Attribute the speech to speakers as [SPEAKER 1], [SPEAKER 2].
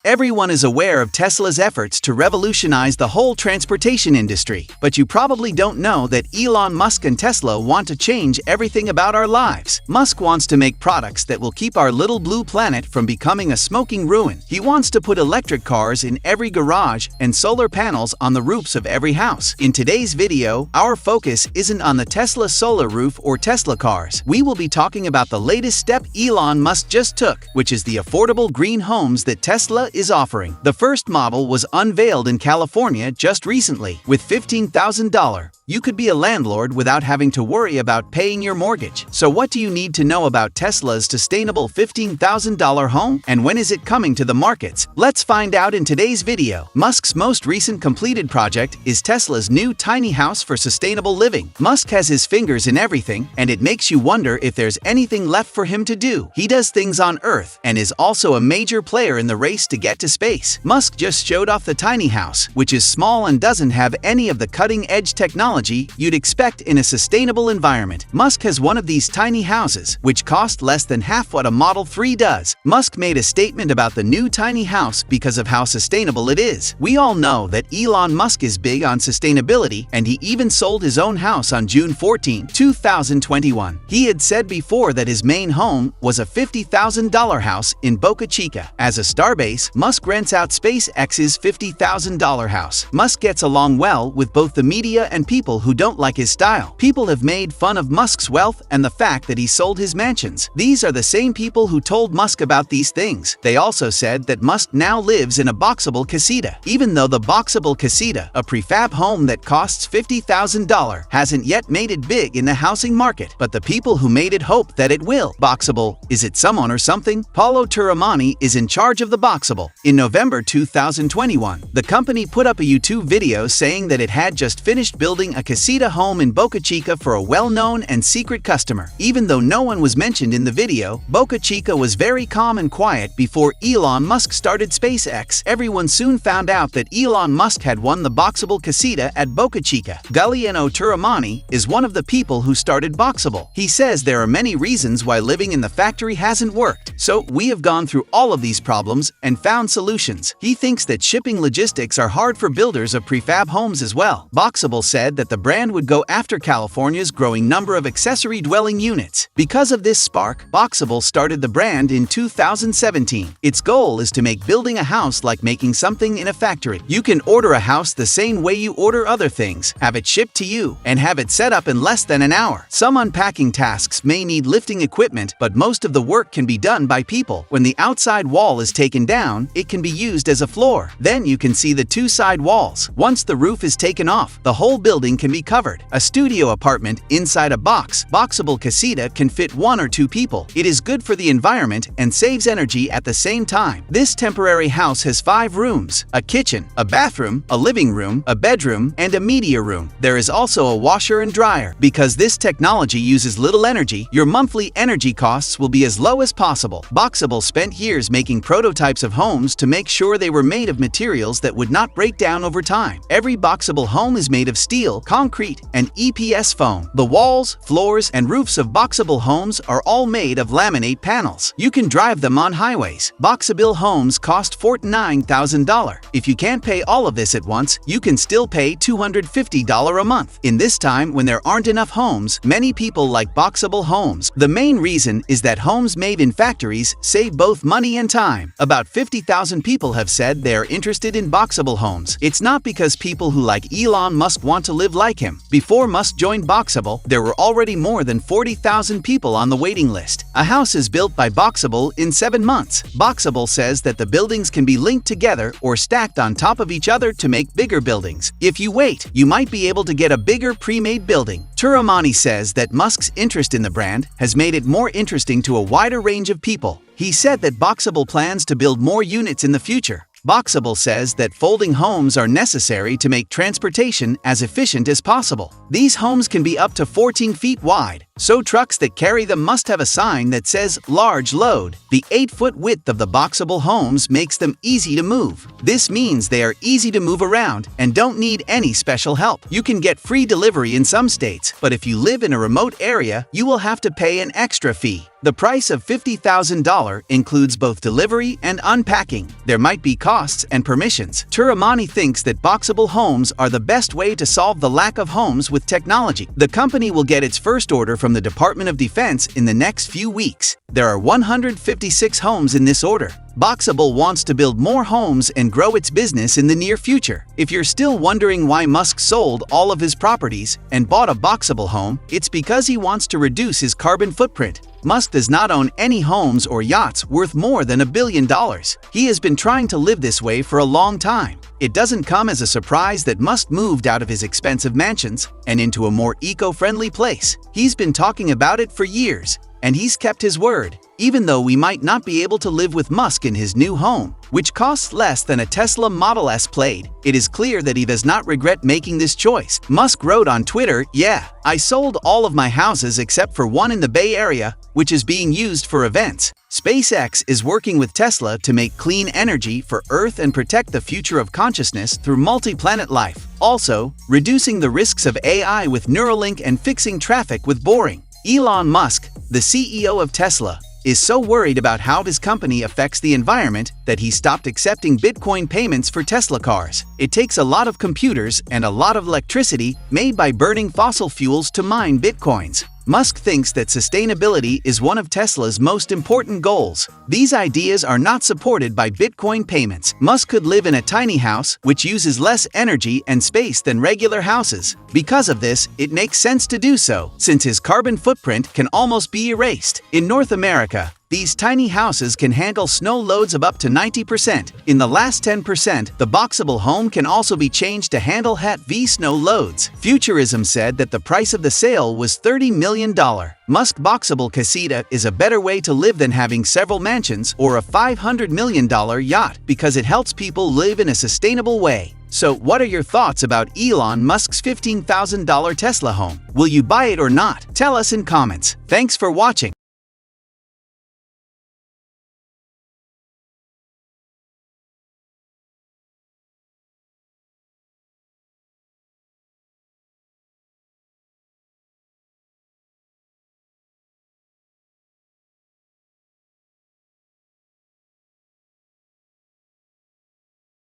[SPEAKER 1] Everyone is aware of Tesla's efforts to revolutionize the whole transportation industry, but you probably don't know that Elon Musk and Tesla want to change everything about our lives. Musk wants to make products that will keep our little blue planet from becoming a smoking ruin. He wants to put electric cars in every garage and solar panels on the roofs of every house. In today's video, our focus isn't on the Tesla solar roof or Tesla cars. We will be talking about the latest step Elon Musk just took, which is the affordable green homes that Tesla is offering. The first model was unveiled in California just recently. With $15,000, you could be a landlord without having to worry about paying your mortgage. So what do you need to know about Tesla's sustainable $15,000 home? And when is it coming to the markets? Let's find out in today's video. Musk's most recent completed project is Tesla's new tiny house for sustainable living. Musk has his fingers in everything, and it makes you wonder if there's anything left for him to do. He does things on Earth and is also a major player in the race to get to space. Musk just showed off the tiny house, which is small and doesn't have any of the cutting-edge technology you'd expect in a sustainable environment. Musk has one of these tiny houses, which cost less than half what a Model 3 does. Musk made a statement about the new tiny house because of how sustainable it is. We all know that Elon Musk is big on sustainability, and he even sold his own house on June 14, 2021. He had said before that his main home was a $50,000 house in Boca Chica. As a starbase, Musk rents out SpaceX's $50,000 house. Musk gets along well with both the media and people who don't like his style. People have made fun of Musk's wealth and the fact that he sold his mansions. These are the same people who told Musk about these things. They also said that Musk now lives in a boxable casita. Even though the boxable casita, a prefab home that costs $50,000, hasn't yet made it big in the housing market, but the people who made it hope that it will. Boxable, is it someone or something? Paulo Turamani is in charge of the boxable. In November 2021, the company put up a YouTube video saying that it had just finished building a casita home in Boca Chica for a well-known and secret customer. Even though no one was mentioned in the video, Boca Chica was very calm and quiet before Elon Musk started SpaceX. Everyone soon found out that Elon Musk had won the boxable casita at Boca Chica. Guglielmo Turamani is one of the people who started Boxable. He says there are many reasons why living in the factory hasn't worked. So we have gone through all of these problems and found solutions. He thinks that shipping logistics are hard for builders of prefab homes as well. Boxable said that the brand would go after California's growing number of accessory dwelling units. Because of this spark, Boxable started the brand in 2017. Its goal is to make building a house like making something in a factory. You can order a house the same way you order other things, have it shipped to you, and have it set up in less than an hour. Some unpacking tasks may need lifting equipment, but most of the work can be done by people. When the outside wall is taken down, it can be used as a floor. Then you can see the two side walls. Once the roof is taken off, the whole building can be covered. A studio apartment inside a boxable casita can fit 1 or 2 people. It is good for the environment and saves energy at the same time. This temporary house has 5 rooms, a kitchen, a bathroom, a living room, a bedroom, and a media room. There is also a washer and dryer. Because this technology uses little energy, your monthly energy costs will be as low as possible. Boxable spent years making prototypes of homes to make sure they were made of materials that would not break down over time. Every boxable home is made of steel, concrete, and EPS foam. The walls, floors, and roofs of boxable homes are all made of laminate panels. You can drive them on highways. Boxable homes cost $49,000. If you can't pay all of this at once, you can still pay $250 a month. In this time when there aren't enough homes, many people like boxable homes. The main reason is that homes made in factories save both money and time. About 50,000 people have said they are interested in boxable homes. It's not because people who like Elon Musk want to live like him. Before Musk joined Boxable, there were already more than 40,000 people on the waiting list. A house is built by Boxable in 7 months. Boxable says that the buildings can be linked together or stacked on top of each other to make bigger buildings. If you wait, you might be able to get a bigger pre-made building. Turamani says that Musk's interest in the brand has made it more interesting to a wider range of people. He said that Boxable plans to build more units in the future. Boxable says that folding homes are necessary to make transportation as efficient as possible. These homes can be up to 14 feet wide, so trucks that carry them must have a sign that says large load. The 8-foot width of the boxable homes makes them easy to move. This means they are easy to move around and don't need any special help. You can get free delivery in some states, but if you live in a remote area, you will have to pay an extra fee. The price of $50,000 includes both delivery and unpacking. There might be costs and permissions. Turamani thinks that boxable homes are the best way to solve the lack of homes with technology. The company will get its first order from the Department of Defense in the next few weeks. There are 156 homes in this order. Boxable wants to build more homes and grow its business in the near future. If you're still wondering why Musk sold all of his properties and bought a boxable home, it's because he wants to reduce his carbon footprint. Musk does not own any homes or yachts worth more than $1 billion. He has been trying to live this way for a long time. It doesn't come as a surprise that Musk moved out of his expensive mansions and into a more eco-friendly place. He's been talking about it for years, and he's kept his word. Even though we might not be able to live with Musk in his new home, which costs less than a Tesla Model S Plaid, it is clear that he does not regret making this choice. Musk wrote on Twitter, "Yeah, I sold all of my houses except for one in the Bay Area, which is being used for events." SpaceX is working with Tesla to make clean energy for Earth and protect the future of consciousness through multi-planet life. Also, reducing the risks of AI with Neuralink and fixing traffic with boring. Elon Musk, the CEO of Tesla, is so worried about how his company affects the environment that he stopped accepting Bitcoin payments for Tesla cars. It takes a lot of computers and a lot of electricity made by burning fossil fuels to mine Bitcoins. Musk thinks that sustainability is one of Tesla's most important goals. These ideas are not supported by Bitcoin payments. Musk could live in a tiny house which uses less energy and space than regular houses. Because of this, it makes sense to do so, since his carbon footprint can almost be erased. In North America, these tiny houses can handle snow loads of up to 90%. In the last 10%, the boxable home can also be changed to handle HAT-V snow loads. Futurism said that the price of the sale was $30 million. Musk boxable casita is a better way to live than having several mansions or a $500 million yacht because it helps people live in a sustainable way. So, what are your thoughts about Elon Musk's $15,000 Tesla home? Will you buy it or not? Tell us in comments. Thanks for watching.